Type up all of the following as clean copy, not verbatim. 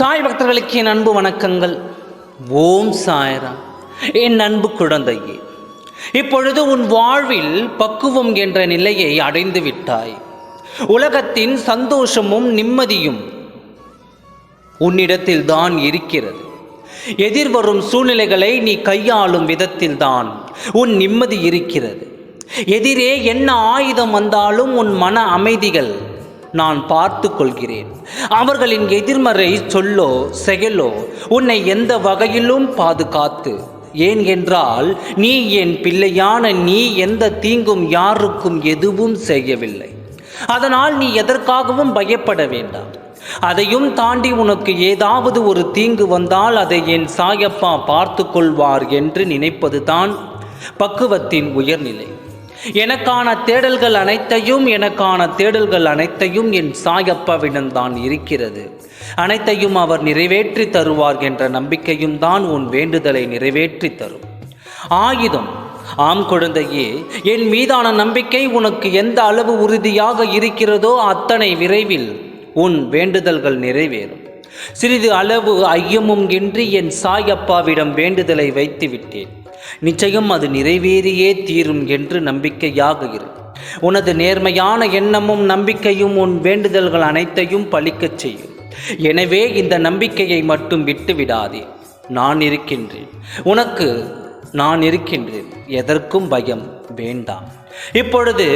சாய் பக்தர்களுக்கு என் அன்பு வணக்கங்கள். ஓம் சாய்ராம். என் அன்பு குழந்தையே, இப்பொழுது உன் வாழ்வில் பக்குவம் என்ற நிலையை அடைந்து விட்டாய். உலகத்தின் சந்தோஷமும் நிம்மதியும் உன்னிடத்தில் தான் இருக்கிறது. எதிர்வரும் சூழ்நிலைகளை நீ கையாளும் விதத்தில்தான் உன் நிம்மதி இருக்கிறது. எதிரே என்ன ஆயுதம் வந்தாலும் உன் மன அமைதிகள் நான் பார்த்து கொள்கிறேன். அவர்களின் எதிர்மறை சொல்லோ செயலோ உன்னை எந்த வகையிலும் பாதுகாத்து, ஏன் என்றால் நீ என் பிள்ளையான நீ எந்த தீங்கும் யாருக்கும் எதுவும் செய்யவில்லை. அதனால் நீ எதற்காகவும் பயப்பட வேண்டாம். அதையும் தாண்டி உனக்கு ஏதாவது ஒரு தீங்கு வந்தால் அதை என் சாயப்பா பார்த்து கொள்வார் என்று நினைப்பதுதான் பக்குவத்தின் உயர்நிலை. எனக்கான தேடல்கள் அனைத்தையும் என் சாயப்பாவிடம்தான் இருக்கிறது. அனைத்தையும் அவர் நிறைவேற்றி தருவார் என்ற நம்பிக்கையும் தான் உன் வேண்டுதலை நிறைவேற்றி தரும் ஆயுதம். ஆம் குழந்தையே, என் மீதான நம்பிக்கை உனக்கு எந்த அளவு உறுதியாக இருக்கிறதோ அத்தனை விரைவில் உன் வேண்டுதல்கள் நிறைவேறும். சிறிது அளவு ஐயமும் இன்றி என் சாயப்பாவிடம் வேண்டுதலை வைத்து விட்டேன். நிச்சயம் அது நிறைவேறியே தீரும் என்று நம்பிக்கையாக இரு. உனது நேர்மையான எண்ணமும் நம்பிக்கையும் உன் வேண்டுதல்கள் அனைத்தையும் பலிக்கச் செய்யும். எனவே இந்த நம்பிக்கையை மட்டும் விட்டு விடாதே. நான் இருக்கின்றேன், உனக்கு நான் இருக்கின்றேன். எதற்கும் பயம் வேண்டாம். இப்பொழுது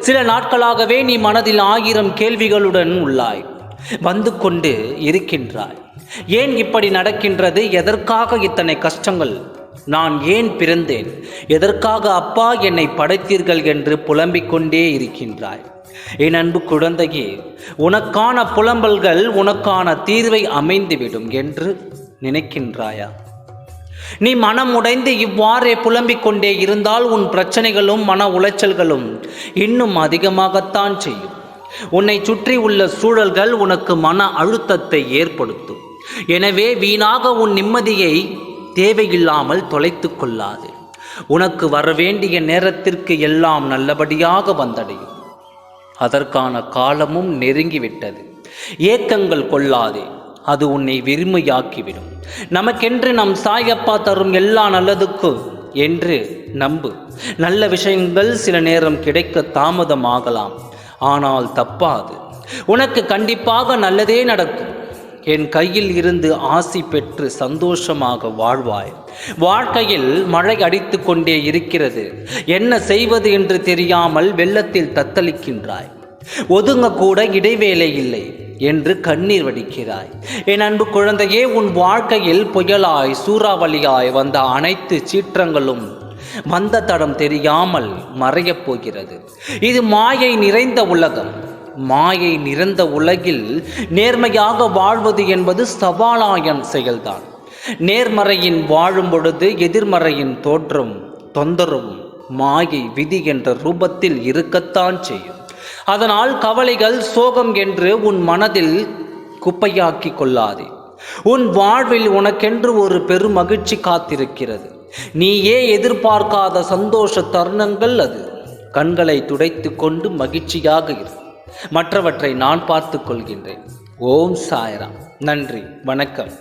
சில நாட்களாகவே நீ மனதில் 1000 கேள்விகளுடன் உள்ளாய், வந்து கொண்டு இருக்கின்றாய். ஏன் இப்படி நடக்கின்றது? எதற்காக இத்தனை கஷ்டங்கள்? நான் ஏன் பிறந்தேன்? எதற்காக அப்பா என்னை படைத்தீர்கள் என்று புலம்பிக் கொண்டே இருக்கின்றாய். என் அன்பு குழந்தையே, உனக்கான புலம்பல்கள் உனக்கான தீர்வை அமைந்துவிடும் என்று நினைக்கின்றாயா? நீ மனம் உடைந்து இவ்வாறே புலம்பிக் கொண்டே இருந்தால் உன் பிரச்சனைகளும் மன உளைச்சல்களும் இன்னும் அதிகமாகத்தான் செய்யும். உன்னை சுற்றி உள்ள சூழல்கள் உனக்கு மன அழுத்தத்தை ஏற்படுத்தும். எனவே வீணாக உன் நிம்மதியை தேவையில்லாமல் தொலைத்து கொள்ளாது. உனக்கு வரவேண்டிய நேரத்திற்கு எல்லாம் நல்லபடியாக வந்தடையும். அதற்கான காலமும் நெருங்கிவிட்டது. ஏக்கங்கள் கொள்ளாதே, அது உன்னை வெறுமையாக்கிவிடும். நமக்கென்று நம் சாயப்பா தரும் எல்லா நல்லதுக்கும் என்று நம்பு. நல்ல விஷயங்கள் சில நேரம் கிடைக்க தாமதமாகலாம், ஆனால் தப்பாது. உனக்கு கண்டிப்பாக நல்லதே நடக்கும். என் கையில் இருந்து ஆசி பெற்று சந்தோஷமாக வாழ்வாய். வாழ்க்கையில் மழை அடித்து கொண்டே இருக்கிறது. என்ன செய்வது என்று தெரியாமல் வெள்ளத்தில் தத்தளிக்கின்றாய். ஒதுங்க கூட இடைவேளை இல்லை என்று கண்ணீர் வடிக்கிறாய். என் அன்பு குழந்தையே, உன் வாழ்க்கையில் புயலாய் சூறாவளியாய் வந்த அனைத்து சீற்றங்களும் வந்த தடம் தெரியாமல் மறையப் போகிறது. இது மாயை நிறைந்த உலகம். மாயை நிறைந்த உலகில் நேர்மையாக வாழ்வது என்பது சவாலான செயல்தான். நேர்மறையின் வாழும் பொழுது எதிர்மறையின் தோற்றம் தொந்தரவும் மாயை விதி என்ற ரூபத்தில் இருக்கத்தான் செய்யும். அதனால் கவலைகள் சோகம் என்று உன் மனதில் குப்பையாக்கி கொள்ளாதே. உன் வாழ்வில் உனக்கென்று ஒரு பெரும் மகிழ்ச்சி காத்திருக்கிறது. நீயே எதிர்பார்க்காத சந்தோஷ தருணங்கள் அது. கண்களை துடைத்து கொண்டு மகிழ்ச்சியாக இரு. மற்றவற்றை நான் பார்த்து கொள்கின்றேன். ஓம் சாய்ராம். நன்றி, வணக்கம்.